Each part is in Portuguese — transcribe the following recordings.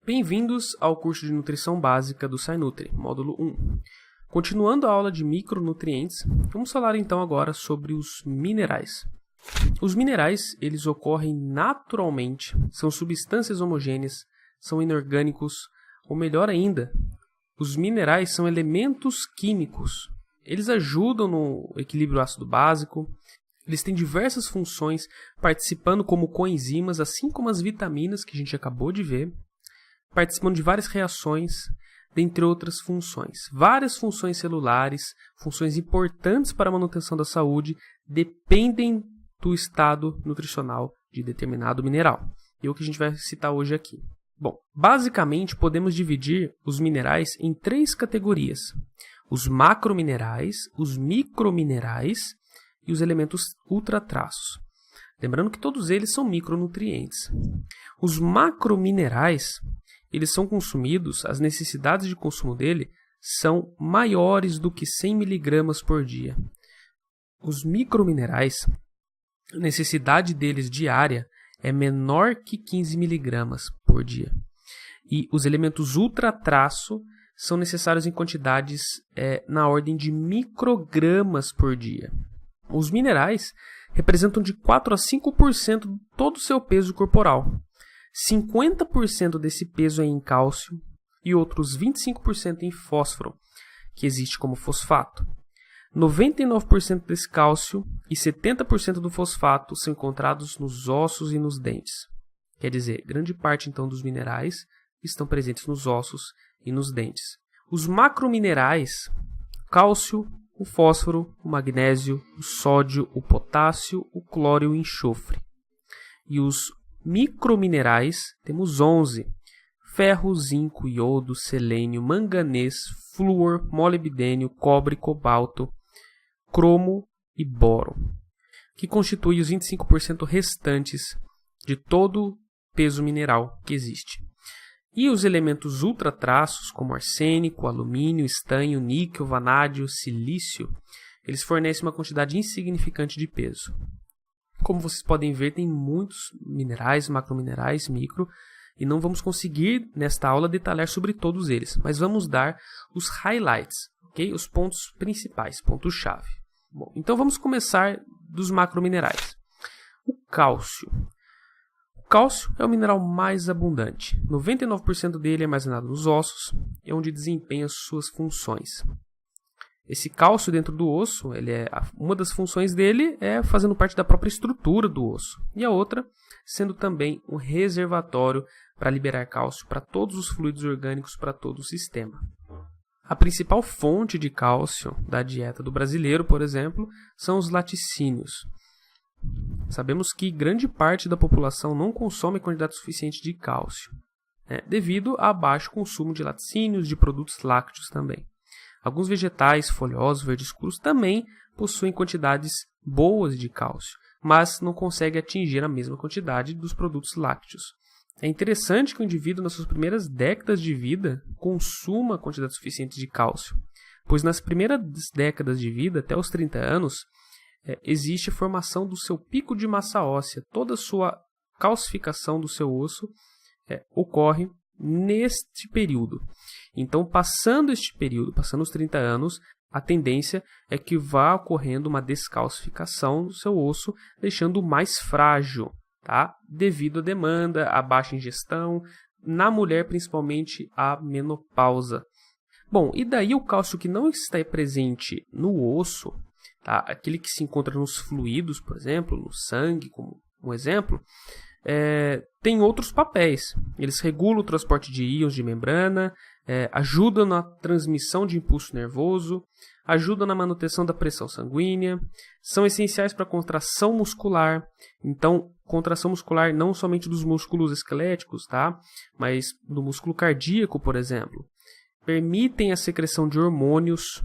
Bem-vindos ao curso de Nutrição Básica do SciNutri, módulo 1. Continuando a aula de micronutrientes, vamos falar então agora sobre os minerais. Os minerais, eles ocorrem naturalmente, são substâncias homogêneas, são inorgânicos, ou melhor ainda, os minerais são elementos químicos. Eles ajudam no equilíbrio ácido básico, eles têm diversas funções participando como coenzimas, assim como as vitaminas que a gente acabou de ver, participando de várias reações, dentre outras funções. Várias funções celulares, funções importantes para a manutenção da saúde, dependem do estado nutricional de determinado mineral. E é o que a gente vai citar hoje aqui. Bom, basicamente podemos dividir os minerais em três categorias: os macrominerais, os microminerais e os elementos ultratraços. Lembrando que todos eles são micronutrientes. Os macrominerais, eles são consumidos, as necessidades de consumo dele são maiores do que 100 mg por dia. Os microminerais, a necessidade deles diária é menor que 15 mg por dia. E os elementos ultratraço são necessários em quantidades na ordem de microgramas por dia. Os minerais representam de 4 a 5% de todo o seu peso corporal. 50% desse peso é em cálcio e outros 25% em fósforo, que existe como fosfato. 99% desse cálcio e 70% do fosfato são encontrados nos ossos e nos dentes. Quer dizer, grande parte então dos minerais estão presentes nos ossos e nos dentes. Os macrominerais, cálcio, o fósforo, o magnésio, o sódio, o potássio, o cloro e o enxofre. E os microminerais, temos 11: ferro, zinco, iodo, selênio, manganês, flúor, molibdênio, cobre, cobalto, cromo e boro, que constituem os 25% restantes de todo o peso mineral que existe. E os elementos ultratraços, como arsênico, alumínio, estanho, níquel, vanádio, silício, eles fornecem uma quantidade insignificante de peso. Como vocês podem ver, tem muitos minerais, macrominerais, micro, e não vamos conseguir, nesta aula, detalhar sobre todos eles, mas vamos dar os highlights, okay? Os pontos principais, pontos-chave. Bom, então vamos começar dos macrominerais. O cálcio. O cálcio é o mineral mais abundante. 99% dele é armazenado nos ossos, é onde desempenha suas funções. Esse cálcio dentro do osso, uma das funções dele é fazendo parte da própria estrutura do osso. E a outra, sendo também um reservatório para liberar cálcio para todos os fluidos orgânicos, para todo o sistema. A principal fonte de cálcio da dieta do brasileiro, por exemplo, são os laticínios. Sabemos que grande parte da população não consome quantidade suficiente de cálcio, devido a baixo consumo de laticínios, de produtos lácteos também. Alguns vegetais folhosos, verdes escuros, também possuem quantidades boas de cálcio, mas não conseguem atingir a mesma quantidade dos produtos lácteos. É interessante que o indivíduo, nas suas primeiras décadas de vida, consuma a quantidade suficiente de cálcio, pois nas primeiras décadas de vida, até os 30 anos, existe a formação do seu pico de massa óssea. Toda a sua calcificação do seu osso ocorre neste período. Então, passando este período, passando os 30 anos, a tendência é que vá ocorrendo uma descalcificação do seu osso, deixando mais frágil, tá? Devido à demanda, à baixa ingestão, na mulher principalmente a menopausa. Bom, e daí o cálcio que não está presente no osso, tá? Aquele que se encontra nos fluidos, por exemplo, no sangue, como um exemplo, tem outros papéis. Eles regulam o transporte de íons de membrana, ajudam na transmissão de impulso nervoso, ajudam na manutenção da pressão sanguínea, são essenciais para a contração muscular. Então, contração muscular não somente dos músculos esqueléticos, tá? Mas do músculo cardíaco, por exemplo. Permitem a secreção de hormônios,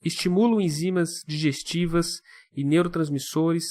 estimulam enzimas digestivas e neurotransmissores,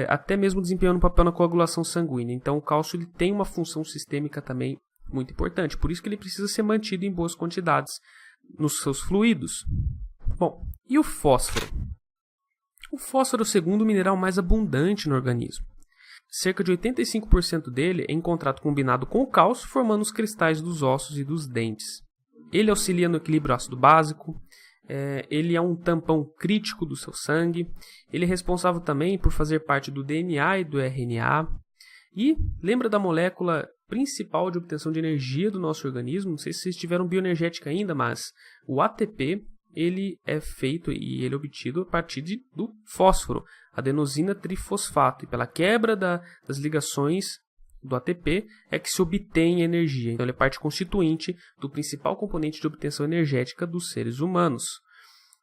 até mesmo desempenhando um papel na coagulação sanguínea. Então, o cálcio ele tem uma função sistêmica também muito importante. Por isso que ele precisa ser mantido em boas quantidades nos seus fluidos. Bom, e o fósforo? O fósforo é o segundo mineral mais abundante no organismo. cerca de 85% dele é encontrado combinado com o cálcio, formando os cristais dos ossos e dos dentes. Ele auxilia no equilíbrio ácido básico, ele é um tampão crítico do seu sangue, ele é responsável também por fazer parte do DNA e do RNA. E lembra da molécula principal de obtenção de energia do nosso organismo? Não sei se vocês tiveram bioenergética ainda, mas o ATP ele é feito e ele é obtido a partir do fósforo, adenosina trifosfato. E pela quebra das ligações do ATP é que se obtém energia. Então ele é parte constituinte do principal componente de obtenção energética dos seres humanos.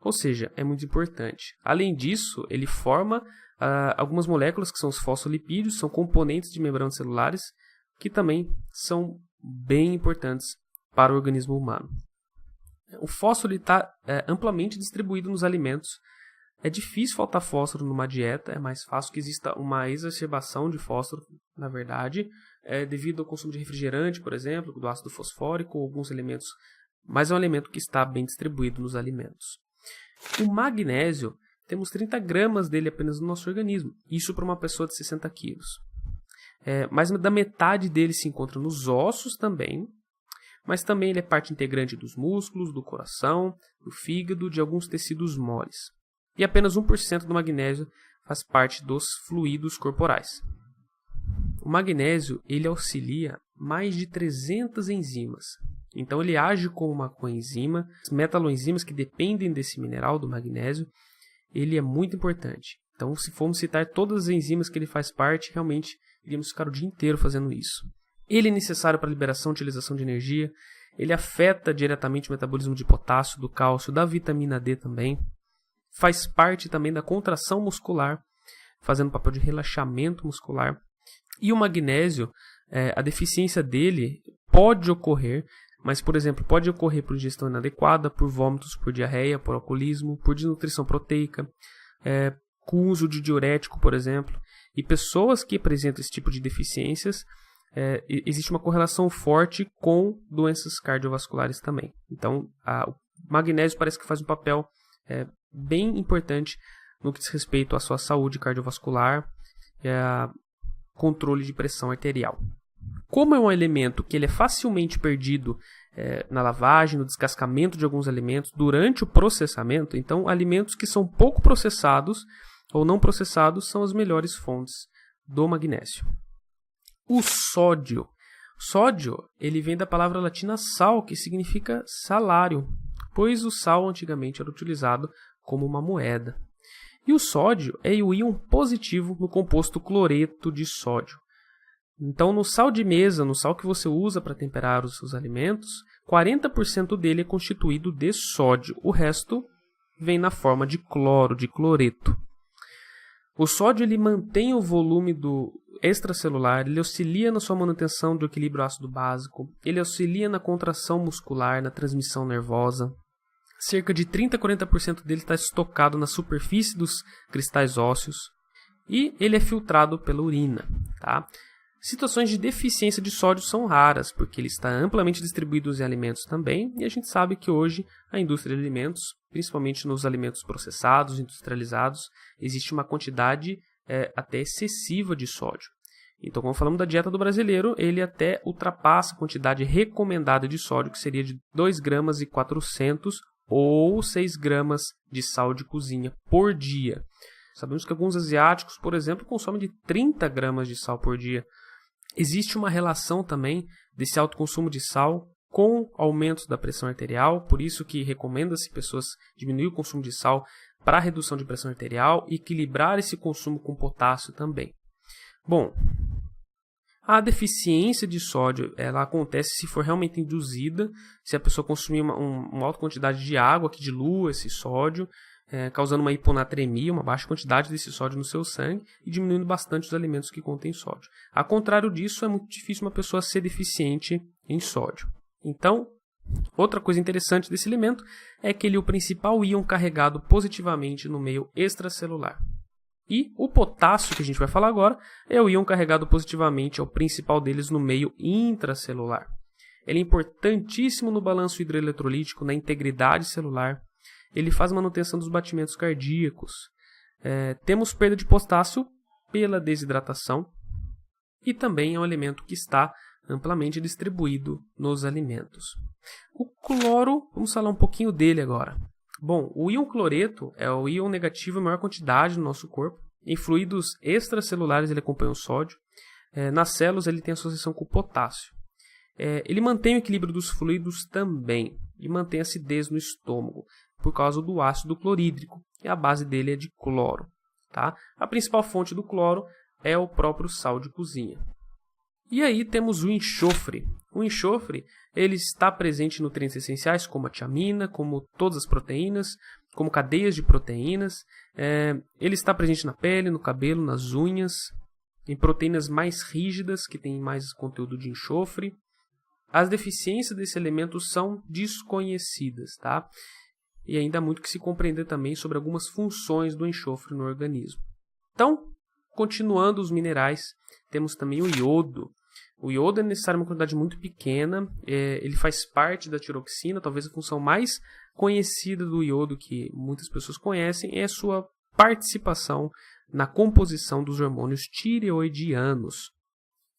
Ou seja, é muito importante. Além disso, ele forma algumas moléculas que são os fosfolipídios, são componentes de membranas celulares que também são bem importantes para o organismo humano. O fósforo está amplamente distribuído nos alimentos. É difícil faltar fósforo numa dieta, é mais fácil que exista uma exacerbação de fósforo, na verdade, devido ao consumo de refrigerante, por exemplo, do ácido fosfórico ou alguns elementos, mas é um elemento que está bem distribuído nos alimentos. O magnésio, temos 30 gramas dele apenas no nosso organismo, isso para uma pessoa de 60 quilos. Mais da metade dele se encontra nos ossos também, mas também ele é parte integrante dos músculos, do coração, do fígado, de alguns tecidos moles. E apenas 1% do magnésio faz parte dos fluidos corporais. O magnésio ele auxilia mais de 300 enzimas. Então ele age como uma coenzima. As metaloenzimas que dependem desse mineral, do magnésio, ele é muito importante. Então, se formos citar todas as enzimas que ele faz parte, realmente iríamos ficar o dia inteiro fazendo isso. Ele é necessário para a liberação e utilização de energia. Ele afeta diretamente o metabolismo de potássio, do cálcio, da vitamina D também. Faz parte também da contração muscular, fazendo papel de relaxamento muscular. E o magnésio, a deficiência dele pode ocorrer, mas, por exemplo, pode ocorrer por ingestão inadequada, por vômitos, por diarreia, por alcoolismo, por desnutrição proteica, com uso de diurético, por exemplo. E pessoas que apresentam esse tipo de deficiências, existe uma correlação forte com doenças cardiovasculares também. Então, o magnésio parece que faz um papel bem importante no que diz respeito à sua saúde cardiovascular e a controle de pressão arterial. Como é um elemento que ele é facilmente perdido na lavagem, no descascamento de alguns alimentos, durante o processamento, então alimentos que são pouco processados ou não processados são as melhores fontes do magnésio. O sódio. Sódio, ele vem da palavra latina sal, que significa salário, pois o sal antigamente era utilizado como uma moeda. E o sódio é o íon positivo no composto cloreto de sódio. Então, no sal de mesa, no sal que você usa para temperar os seus alimentos, 40% dele é constituído de sódio. O resto vem na forma de cloro, de cloreto. O sódio ele mantém o volume do extracelular, ele auxilia na sua manutenção do equilíbrio ácido básico, ele auxilia na contração muscular, na transmissão nervosa. Cerca de 30 a 40% dele está estocado na superfície dos cristais ósseos e ele é filtrado pela urina. Tá? Situações de deficiência de sódio são raras, porque ele está amplamente distribuído em alimentos também, e a gente sabe que hoje a indústria de alimentos, principalmente nos alimentos processados, industrializados, existe uma quantidade até excessiva de sódio. Então, como falamos da dieta do brasileiro, ele até ultrapassa a quantidade recomendada de sódio, que seria de 2,4 gramas ou 6 gramas de sal de cozinha por dia. Sabemos que alguns asiáticos, por exemplo, consomem de 30 gramas de sal por dia. Existe uma relação também desse alto consumo de sal com aumentos da pressão arterial, por isso que recomenda-se pessoas diminuir o consumo de sal para a redução de pressão arterial e equilibrar esse consumo com potássio também. Bom, a deficiência de sódio ela acontece se for realmente induzida, se a pessoa consumir uma alta quantidade de água que dilua esse sódio, causando uma hiponatremia, uma baixa quantidade desse sódio no seu sangue e diminuindo bastante os alimentos que contêm sódio. Ao contrário disso, é muito difícil uma pessoa ser deficiente em sódio. Então, outra coisa interessante desse elemento é que ele é o principal íon carregado positivamente no meio extracelular. E o potássio, que a gente vai falar agora, é o íon carregado positivamente, é o principal deles no meio intracelular. Ele é importantíssimo no balanço hidroeletrolítico, na integridade celular. Ele faz manutenção dos batimentos cardíacos. Temos perda de potássio pela desidratação. e também é um elemento que está amplamente distribuído nos alimentos. O cloro, vamos falar um pouquinho dele agora. Bom, o íon cloreto é o íon negativo em maior quantidade no nosso corpo. Em fluidos extracelulares ele acompanha o sódio. Nas células ele tem associação com o potássio. Ele mantém o equilíbrio dos fluidos também e mantém a acidez no estômago por causa do ácido clorídrico, e a base dele é de cloro. Tá? A principal fonte do cloro é o próprio sal de cozinha. E aí temos o enxofre. O enxofre ele está presente em nutrientes essenciais como a tiamina, como todas as proteínas, como cadeias de proteínas. Ele está presente na pele, no cabelo, nas unhas, em proteínas mais rígidas que têm mais conteúdo de enxofre. As deficiências desse elemento são desconhecidas, tá? E ainda há muito que se compreender também sobre algumas funções do enxofre no organismo. Então, continuando os minerais, temos também o iodo. O iodo é necessário em uma quantidade muito pequena, ele faz parte da tiroxina, talvez a função mais conhecida do iodo que muitas pessoas conhecem é a sua participação na composição dos hormônios tireoidianos,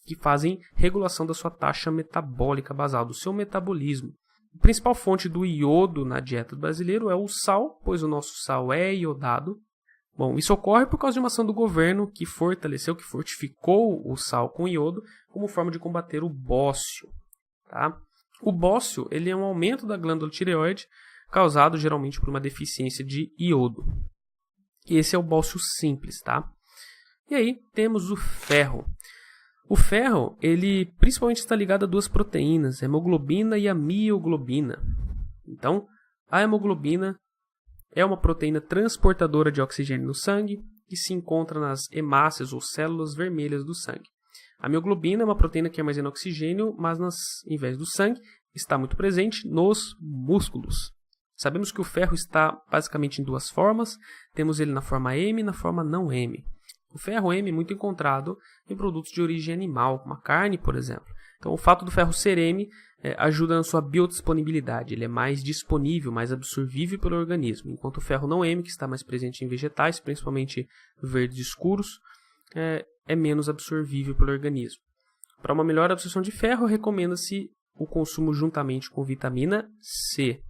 que fazem regulação da sua taxa metabólica basal, do seu metabolismo. A principal fonte do iodo na dieta do brasileiro é o sal, pois o nosso sal é iodado. Bom, isso ocorre por causa de uma ação do governo que fortaleceu, que fortificou o sal com iodo como forma de combater o bócio. Tá? O bócio ele é um aumento da glândula tireoide causado geralmente por uma deficiência de iodo. E esse é o bócio simples. Tá? E aí temos o ferro. O ferro, ele principalmente está ligado a duas proteínas, a hemoglobina e a mioglobina. Então, a hemoglobina é uma proteína transportadora de oxigênio no sangue que se encontra nas hemácias ou células vermelhas do sangue. A mioglobina é uma proteína que armazena oxigênio, mas em vez do sangue, está muito presente nos músculos. Sabemos que o ferro está basicamente em duas formas, temos ele na forma M e na forma não M. O ferro M é muito encontrado em produtos de origem animal, como a carne, por exemplo. Então, o fato do ferro ser M ajuda na sua biodisponibilidade. Ele é mais disponível, mais absorvível pelo organismo. Enquanto o ferro não M, que está mais presente em vegetais, principalmente verdes escuros, é menos absorvível pelo organismo. Para uma melhor absorção de ferro, recomenda-se o consumo juntamente com vitamina C.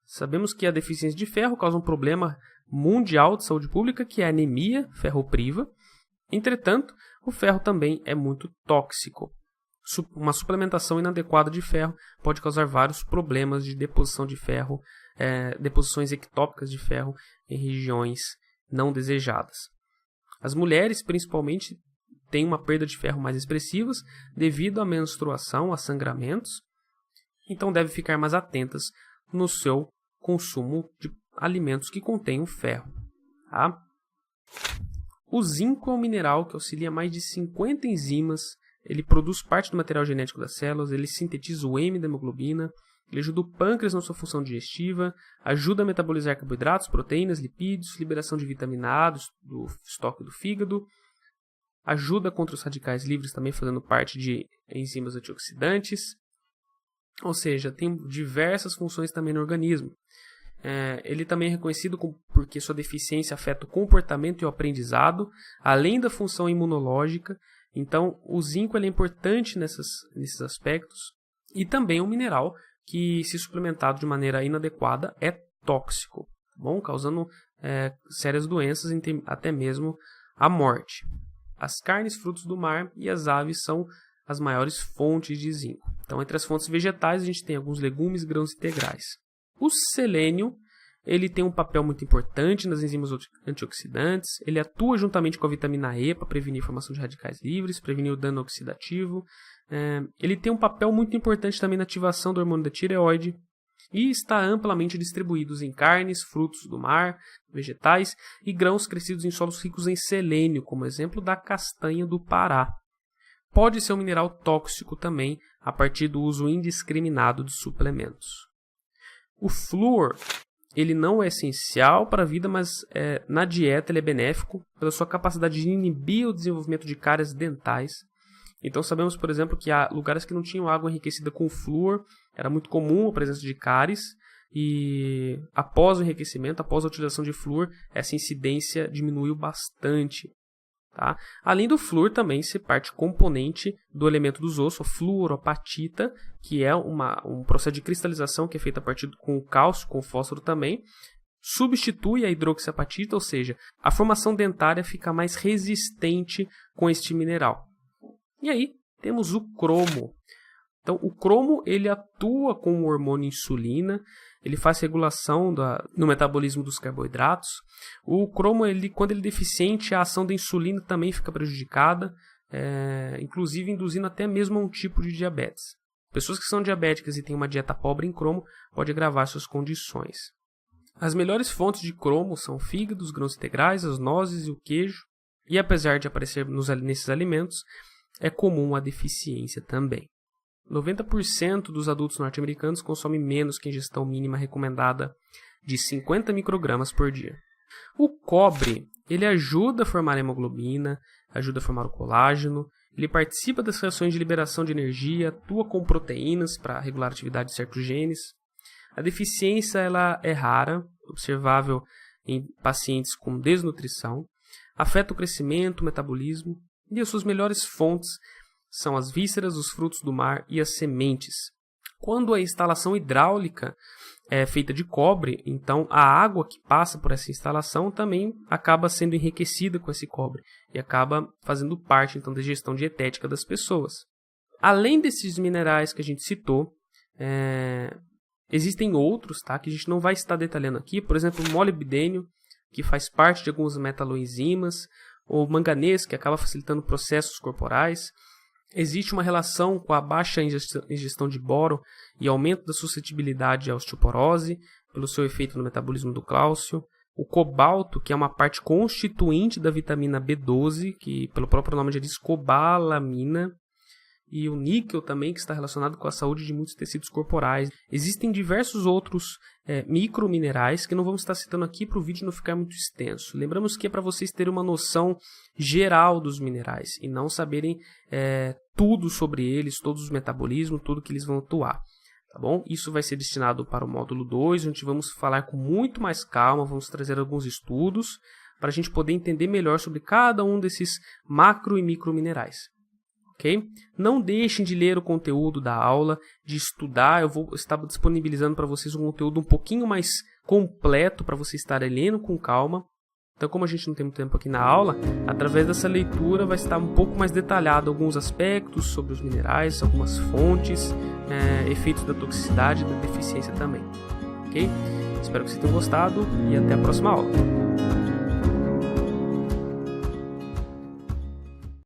Sabemos que a deficiência de ferro causa um problema mundial de saúde pública, que é a anemia ferropriva. Entretanto, o ferro também é muito tóxico. Uma suplementação inadequada de ferro pode causar vários problemas de deposição de ferro, deposições ectópicas de ferro em regiões não desejadas. As mulheres, principalmente, têm uma perda de ferro mais expressivas devido à menstruação, a sangramentos. Então, devem ficar mais atentas no seu consumo de alimentos que contenham ferro. Tá? O zinco é um mineral que auxilia mais de 50 enzimas. Ele produz parte do material genético das células, ele sintetiza o M da hemoglobina, ele ajuda o pâncreas na sua função digestiva, ajuda a metabolizar carboidratos, proteínas, lipídios, liberação de vitamina A do estoque do fígado, ajuda contra os radicais livres também fazendo parte de enzimas antioxidantes, ou seja, tem diversas funções também no organismo. Ele também é reconhecido porque sua deficiência afeta o comportamento e o aprendizado, além da função imunológica. Então, o zinco é importante nesses aspectos. E também é um mineral que, se suplementado de maneira inadequada, é tóxico, bom? Causando sérias doenças, até mesmo a morte. As carnes, frutos do mar e as aves são as maiores fontes de zinco. Então, entre as fontes vegetais, a gente tem alguns legumes, grãos integrais. O selênio, ele tem um papel muito importante nas enzimas antioxidantes, ele atua juntamente com a vitamina E para prevenir a formação de radicais livres, prevenir o dano oxidativo. Ele tem um papel muito importante também na ativação do hormônio da tireoide e está amplamente distribuído em carnes, frutos do mar, vegetais e grãos crescidos em solos ricos em selênio, como exemplo da castanha do Pará. Pode ser um mineral tóxico também a partir do uso indiscriminado de suplementos. O flúor, ele não é essencial para a vida, mas na dieta ele é benéfico pela sua capacidade de inibir o desenvolvimento de cáries dentais. Então sabemos, por exemplo, que há lugares que não tinham água enriquecida com flúor, era muito comum a presença de cáries, e após o enriquecimento, após a utilização de flúor, essa incidência diminuiu bastante. Tá? Além do flúor, também se parte componente do elemento dos ossos, a fluoropatita, que é um processo de cristalização que é feito a partir com o cálcio, com o fósforo também, substitui a hidroxiapatita, ou seja, a formação dentária fica mais resistente com este mineral. E aí temos o cromo. Então, o cromo ele atua com o hormônio insulina, ele faz regulação no metabolismo dos carboidratos. O cromo, quando ele é deficiente, a ação da insulina também fica prejudicada, inclusive induzindo até mesmo a um tipo de diabetes. Pessoas que são diabéticas e têm uma dieta pobre em cromo pode agravar suas condições. As melhores fontes de cromo são o fígado, os grãos integrais, as nozes e o queijo. E apesar de aparecer nesses alimentos, é comum a deficiência também. 90% dos adultos norte-americanos consomem menos que a ingestão mínima recomendada de 50 microgramas por dia. O cobre, ele ajuda a formar a hemoglobina, ajuda a formar o colágeno, ele participa das reações de liberação de energia, atua com proteínas para regular a atividade de certos genes. A deficiência ela é rara, observável em pacientes com desnutrição, afeta o crescimento, o metabolismo, e as suas melhores fontes são as vísceras, os frutos do mar e as sementes. Quando a instalação hidráulica é feita de cobre, então a água que passa por essa instalação também acaba sendo enriquecida com esse cobre e acaba fazendo parte então da digestão dietética das pessoas. Além desses minerais que a gente citou, existem outros, tá, que a gente não vai estar detalhando aqui, por exemplo, o molibdênio, que faz parte de alguns metaloenzimas, ou manganês, que acaba facilitando processos corporais. Existe uma relação com a baixa ingestão de boro e aumento da suscetibilidade à osteoporose, pelo seu efeito no metabolismo do cálcio. O cobalto, que é uma parte constituinte da vitamina B12, que pelo próprio nome já diz cobalamina. E o níquel também, que está relacionado com a saúde de muitos tecidos corporais. Existem diversos outros microminerais que não vamos estar citando aqui para o vídeo não ficar muito extenso. Lembramos que é para vocês terem uma noção geral dos minerais e não saberem tudo sobre eles, todos os metabolismos, tudo que eles vão atuar. Tá bom? Isso vai ser destinado para o módulo 2, onde vamos falar com muito mais calma, vamos trazer alguns estudos para a gente poder entender melhor sobre cada um desses macro e microminerais. Okay? Não deixem de ler o conteúdo da aula, de estudar. Eu vou estar disponibilizando para vocês um conteúdo um pouquinho mais completo para vocês estarem lendo com calma. Então, como a gente não tem muito tempo aqui na aula, através dessa leitura vai estar um pouco mais detalhado alguns aspectos sobre os minerais, algumas fontes, efeitos da toxicidade e da deficiência também. Okay? Espero que vocês tenham gostado e até a próxima aula.